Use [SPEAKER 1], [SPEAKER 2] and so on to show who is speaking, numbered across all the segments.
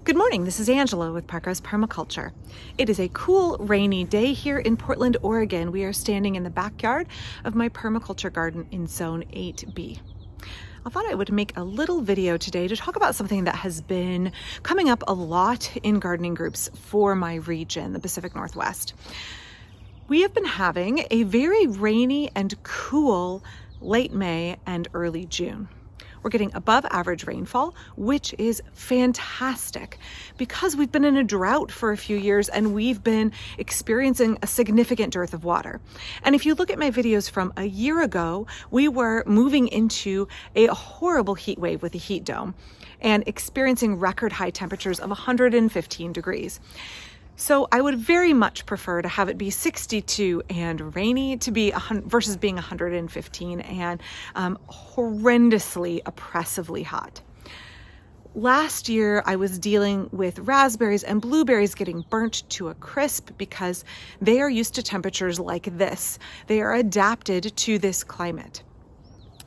[SPEAKER 1] Good morning, this is Angela with Parkrose Permaculture. It is a cool, rainy day here in Portland, Oregon. We are standing in the backyard of my permaculture garden in Zone 8B. I thought I would make a little video today to talk about something that has been coming up a lot in gardening groups for my region, the Pacific Northwest. We have been having a very rainy and cool late May and early June. We're getting above average rainfall, which is fantastic because we've been in a drought for a few years and we've been experiencing a significant dearth of water. And if you look at my videos from a year ago, we were moving into a horrible heat wave with a heat dome and experiencing record high temperatures of 115 degrees. So I would very much prefer to have it be 62 and rainy to be versus being 115 and horrendously, oppressively hot. Last year, I was dealing with raspberries and blueberries getting burnt to a crisp because they are used to temperatures like this. They are adapted to this climate.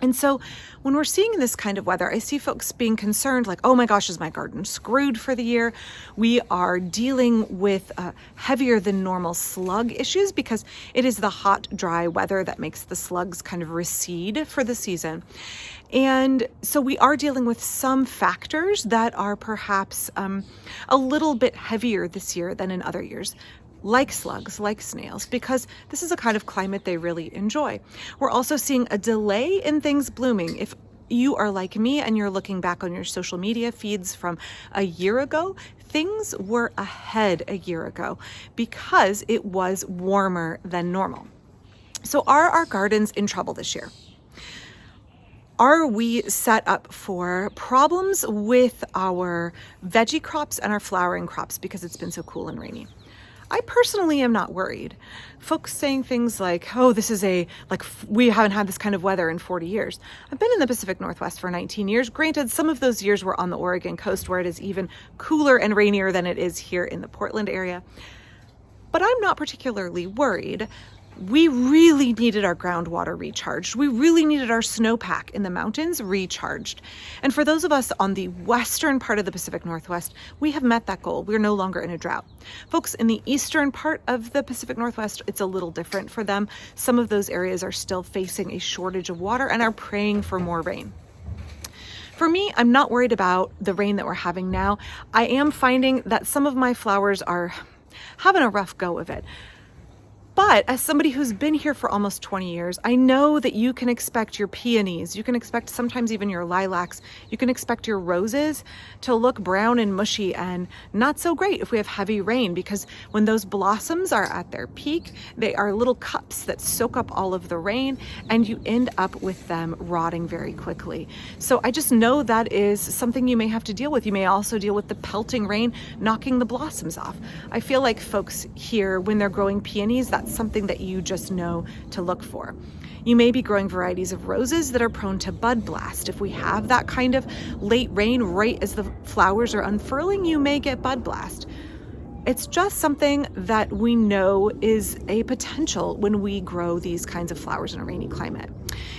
[SPEAKER 1] And so when we're seeing this kind of weather, I see folks being concerned like, oh my gosh, is my garden screwed for the year? We are dealing with heavier than normal slug issues because it is the hot, dry weather that makes the slugs kind of recede for the season. And so we are dealing with some factors that are perhaps a little bit heavier this year than in other years, like slugs, like snails, because this is a kind of climate they really enjoy. We're also seeing a delay in things blooming. If you are like me and you're looking back on your social media feeds from a year ago, things were ahead a year ago because it was warmer than normal. So are our gardens in trouble this year? Are we set up for problems with our veggie crops and our flowering crops because it's been so cool and rainy? I personally am not worried. Folks saying things like, oh, we haven't had this kind of weather in 40 years. I've been in the Pacific Northwest for 19 years. Granted, some of those years were on the Oregon coast where it is even cooler and rainier than it is here in the Portland area. But I'm not particularly worried. We really needed our groundwater recharged. We really needed our snowpack in the mountains recharged. And for those of us on the western part of the Pacific Northwest, we have met that goal. We're no longer in a drought. Folks in the eastern part of the Pacific Northwest, it's a little different for them. Some of those areas are still facing a shortage of water and are praying for more rain. For me, I'm not worried about the rain that we're having now. I am finding that some of my flowers are having a rough go of it. But as somebody who's been here for almost 20 years, I know that you can expect your peonies, you can expect sometimes even your lilacs, you can expect your roses to look brown and mushy and not so great if we have heavy rain, because when those blossoms are at their peak, they are little cups that soak up all of the rain and you end up with them rotting very quickly. So I just know that is something you may have to deal with. You may also deal with the pelting rain knocking the blossoms off. I feel like folks here, when they're growing peonies, that's something that you just know to look for. You may be growing varieties of roses that are prone to bud blast. If we have that kind of late rain right as the flowers are unfurling, you may get bud blast. It's just something that we know is a potential when we grow these kinds of flowers in a rainy climate.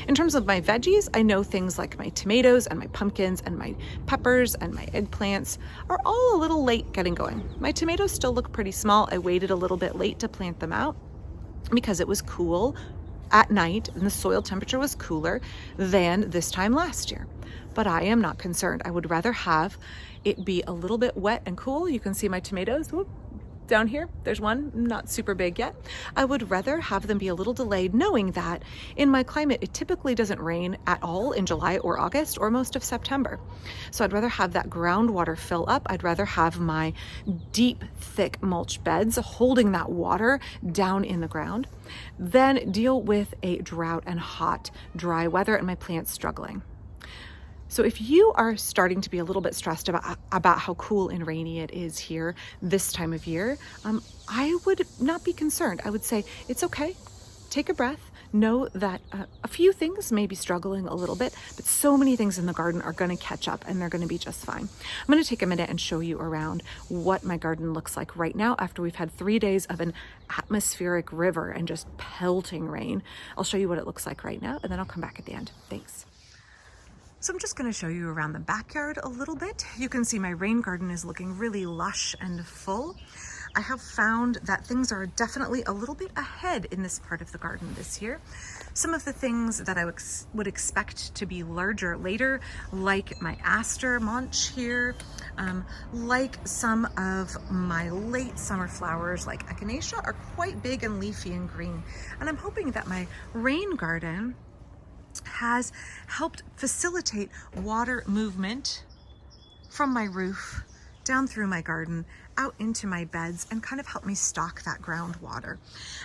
[SPEAKER 1] In terms of my veggies, I know things like my tomatoes and my pumpkins and my peppers and my eggplants are all a little late getting going. My tomatoes still look pretty small. I waited a little bit late to plant them out because it was cool at night and the soil temperature was cooler than this time last year. But I am not concerned. I would rather have it be a little bit wet and cool. You can see my tomatoes. Whoop, down here, there's one, not super big yet. I would rather have them be a little delayed, knowing that in my climate, it typically doesn't rain at all in July or August or most of September. So I'd rather have that groundwater fill up. I'd rather have my deep, thick mulch beds holding that water down in the ground than deal with a drought and hot, dry weather and my plants struggling. So if you are starting to be a little bit stressed about how cool and rainy it is here this time of year, I would not be concerned. I would say it's okay. Take a breath. Know that a few things may be struggling a little bit, but so many things in the garden are going to catch up and they're going to be just fine. I'm going to take a minute and show you around what my garden looks like right now after we've had 3 days of an atmospheric river and just pelting rain. I'll show you what it looks like right now and then I'll come back at the end. Thanks. So I'm just going to show you around the backyard a little bit. You can see my rain garden is looking really lush and full. I have found that things are definitely a little bit ahead in this part of the garden this year. Some of the things that I would expect to be larger later, like my aster monch here, like some of my late summer flowers like echinacea are quite big and leafy and green. And I'm hoping that my rain garden has helped facilitate water movement from my roof down through my garden out into my beds and kind of help me stock that groundwater.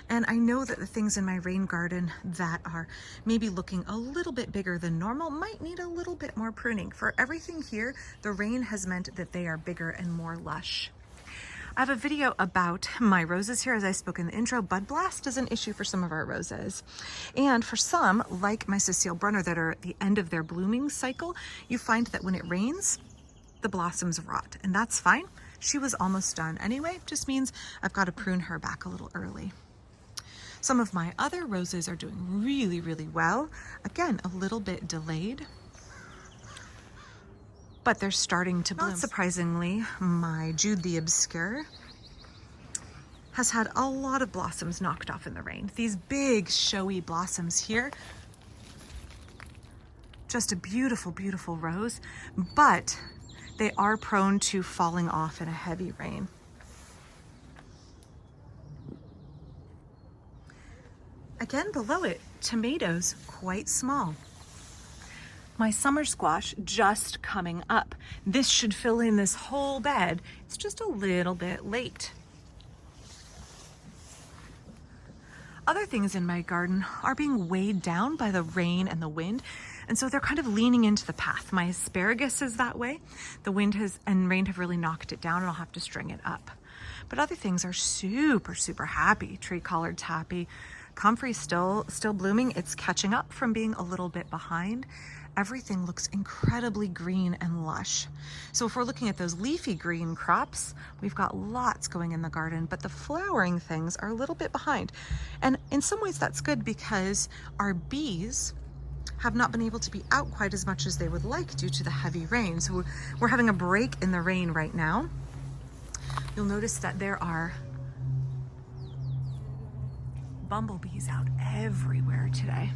[SPEAKER 1] And I know that the things in my rain garden that are maybe looking a little bit bigger than normal might need a little bit more pruning. For everything here, the rain has meant that they are bigger and more lush. I have a video about my roses here. As I spoke in the intro, bud blast is an issue for some of our roses. And for some, like my Cecile Brunner, that are at the end of their blooming cycle, you find that when it rains, the blossoms rot, and that's fine. She was almost done anyway, just means I've got to prune her back a little early. Some of my other roses are doing really, really well. Again, a little bit delayed, but they're starting to bloom. Not surprisingly, my Jude the Obscure has had a lot of blossoms knocked off in the rain. These big, showy blossoms here. Just a beautiful, beautiful rose, but they are prone to falling off in a heavy rain. Again, below it, tomatoes, quite small. My summer squash just coming up. This should fill in this whole bed. It's just a little bit late. Other things in my garden are being weighed down by the rain and the wind, and so they're kind of leaning into the path. My asparagus is that way. The wind and rain have really knocked it down, and I'll have to string it up. But other things are super, super happy. Tree collards happy. Comfrey's still blooming. It's catching up from being a little bit behind. Everything looks incredibly green and lush. So if we're looking at those leafy green crops, we've got lots going in the garden, but the flowering things are a little bit behind. And in some ways that's good because our bees have not been able to be out quite as much as they would like due to the heavy rain. So we're having a break in the rain right now. You'll notice that there are bumblebees out everywhere today.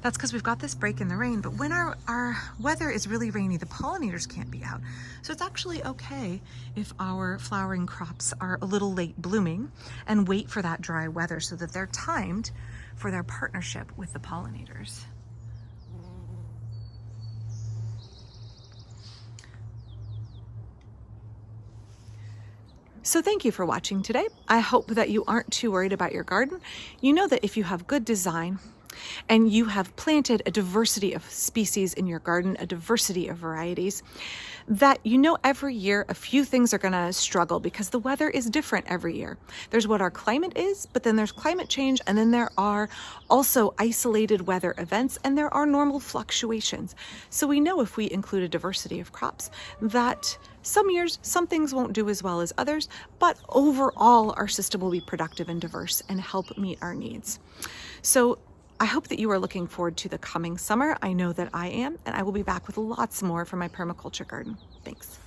[SPEAKER 1] That's because we've got this break in the rain, but when our weather is really rainy, the pollinators can't be out. So it's actually okay if our flowering crops are a little late blooming and wait for that dry weather so that they're timed for their partnership with the pollinators. So thank you for watching today. I hope that you aren't too worried about your garden. You know that if you have good design and you have planted a diversity of species in your garden, a diversity of varieties, that you know every year a few things are gonna struggle because the weather is different every year. There's what our climate is, but then there's climate change, and then there are also isolated weather events, and there are normal fluctuations. So we know if we include a diversity of crops that some years, some things won't do as well as others, but overall our system will be productive and diverse and help meet our needs. So I hope that you are looking forward to the coming summer. I know that I am, and I will be back with lots more for my permaculture garden. Thanks.